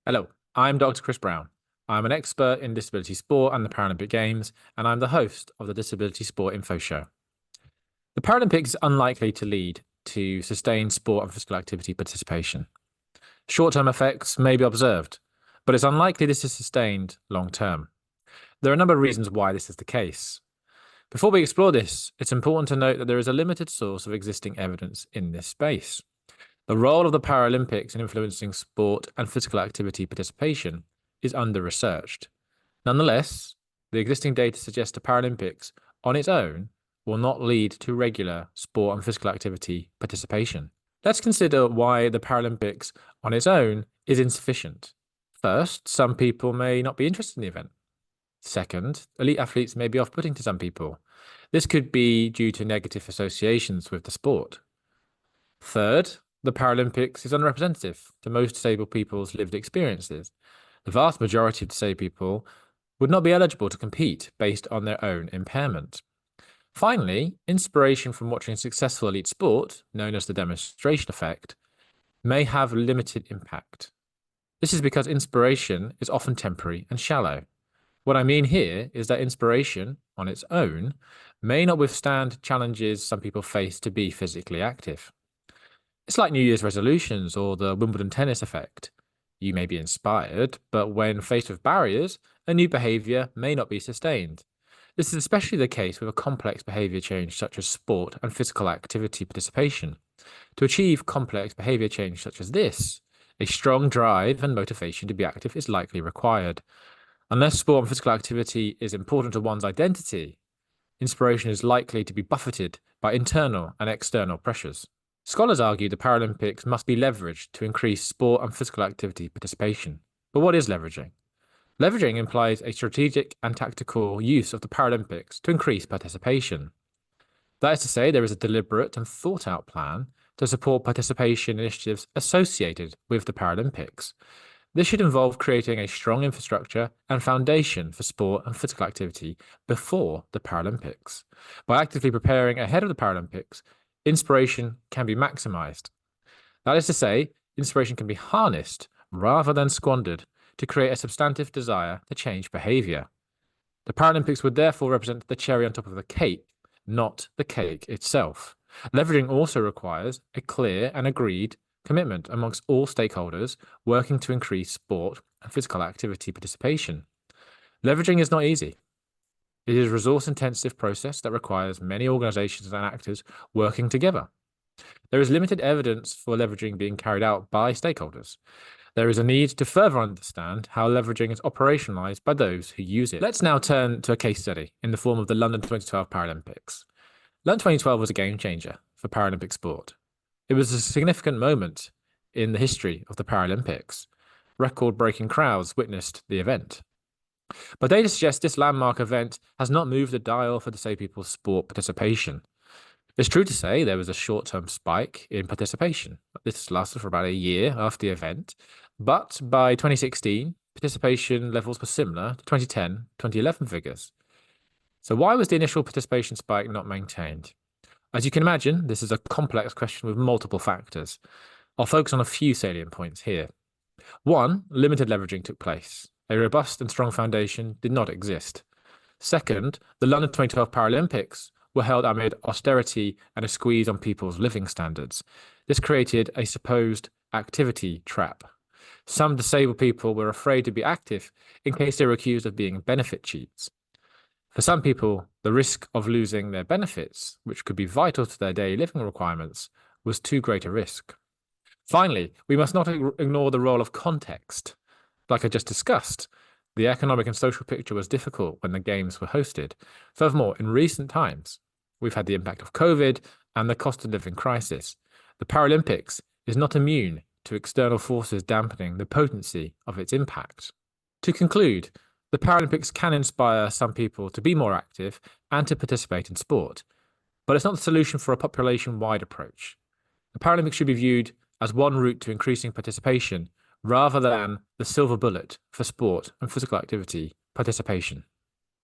Hello, I'm Dr. Chris Brown. I'm an expert in disability sport and the Paralympic Games, and I'm the host of the Disability Sport Info Show. The Paralympics is unlikely to lead to sustained sport and physical activity participation. Short-term effects may be observed, but it's unlikely this is sustained long-term. There are a number of reasons why this is the case. Before we explore this, it's important to note that there is a limited source of existing evidence in this space. The role of the Paralympics in influencing sport and physical activity participation is under-researched. Nonetheless, the existing data suggests the Paralympics on its own will not lead to regular sport and physical activity participation. Let's consider why the Paralympics on its own is insufficient. First, some people may not be interested in the event. Second, elite athletes may be off-putting to some people. This could be due to negative associations with the sport. Third, the Paralympics is unrepresentative to most disabled people's lived experiences. The vast majority of disabled people would not be eligible to compete based on their own impairment. Finally, inspiration from watching successful elite sport, known as the demonstration effect, may have limited impact. This is because inspiration is often temporary and shallow. What I mean here is that inspiration, on its own, may not withstand challenges some people face to be physically active. It's like New Year's resolutions or the Wimbledon tennis effect. You may be inspired, but when faced with barriers, a new behavior may not be sustained. This is especially the case with a complex behavior change such as sport and physical activity participation. To achieve complex behavior change such as this, a strong drive and motivation to be active is likely required. Unless sport and physical activity is important to one's identity, inspiration is likely to be buffeted by internal and external pressures. Scholars argue the Paralympics must be leveraged to increase sport and physical activity participation. But what is leveraging? Leveraging implies a strategic and tactical use of the Paralympics to increase participation. That is to say, there is a deliberate and thought-out plan to support participation initiatives associated with the Paralympics. This should involve creating a strong infrastructure and foundation for sport and physical activity before the Paralympics. By actively preparing ahead of the Paralympics, inspiration can be maximized. That is to say, inspiration can be harnessed rather than squandered to create a substantive desire to change behavior. The Paralympics would therefore represent the cherry on top of the cake, not the cake itself. Leveraging also requires a clear and agreed commitment amongst all stakeholders working to increase sport and physical activity participation. Leveraging is not easy. It is a resource-intensive process that requires many organizations and actors working together. There is limited evidence for leveraging being carried out by stakeholders. There is a need to further understand how leveraging is operationalized by those who use it. Let's now turn to a case study in the form of the London 2012 Paralympics. London 2012 was a game changer for Paralympic sport. It was a significant moment in the history of the Paralympics. Record-breaking crowds witnessed the event. But data suggests this landmark event has not moved the dial for disabled people's sport participation. It's true to say there was a short-term spike in participation. This lasted for about a year after the event, but by 2016, participation levels were similar to 2010-2011 figures. So why was the initial participation spike not maintained? As you can imagine, this is a complex question with multiple factors. I'll focus on a few salient points here. One, limited leveraging took place. A robust and strong foundation did not exist. Second, the London 2012 Paralympics were held amid austerity and a squeeze on people's living standards. This created a supposed activity trap. Some disabled people were afraid to be active in case they were accused of being benefit cheats. For some people, the risk of losing their benefits, which could be vital to their daily living requirements, was too great a risk. Finally, we must not ignore the role of context. Like I just discussed, the economic and social picture was difficult when the Games were hosted. Furthermore, in recent times, we've had the impact of COVID and the cost of living crisis. The Paralympics is not immune to external forces dampening the potency of its impact. To conclude, the Paralympics can inspire some people to be more active and to participate in sport, but it's not the solution for a population-wide approach. The Paralympics should be viewed as one route to increasing participation rather than the silver bullet for sport and physical activity participation.